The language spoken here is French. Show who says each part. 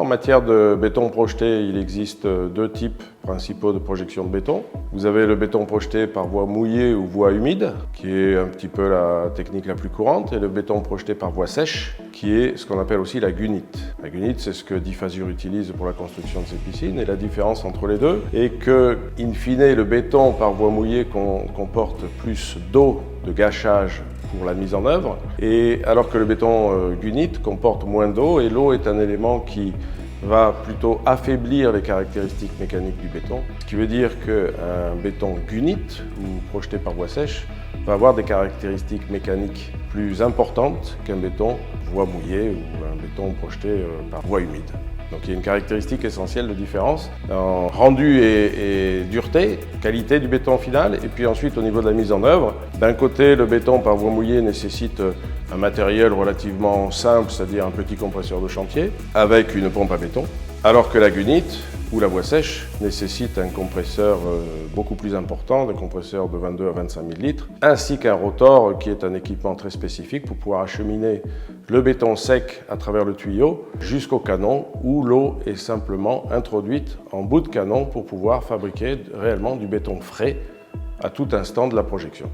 Speaker 1: matière de béton projeté, il existe deux types principaux de projection de béton. Vous avez le béton projeté par voie mouillée ou voie humide, qui est un petit peu la technique la plus courante, et le béton projeté par voie sèche, qui est ce qu'on appelle aussi la gunite. La gunite, c'est ce que Difasur utilise pour la construction de ses piscines, et la différence entre les deux est que, in fine, le béton par voie mouillée comporte plus d'eau de gâchage pour la mise en œuvre, et alors que le béton gunite comporte moins d'eau, et l'eau est un élément qui va plutôt affaiblir les caractéristiques mécaniques du béton, ce qui veut dire qu'un béton gunite ou projeté par voie sèche va avoir des caractéristiques mécaniques plus importantes qu'un béton voie mouillée ou un béton projeté par voie humide. Donc il y a une caractéristique essentielle de différence en rendu et dureté, qualité du béton final, et puis ensuite au niveau de la mise en œuvre. D'un côté, le béton par voie mouillée nécessite un matériel relativement simple, c'est-à-dire un petit compresseur de chantier, avec une pompe à béton, alors que la gunite ou la voie sèche nécessite un compresseur beaucoup plus important, un compresseur de 22 à 25 000 litres, ainsi qu'un rotor qui est un équipement très spécifique pour pouvoir acheminer le béton sec à travers le tuyau jusqu'au canon où l'eau est simplement introduite en bout de canon pour pouvoir fabriquer réellement du béton frais à tout instant de la projection.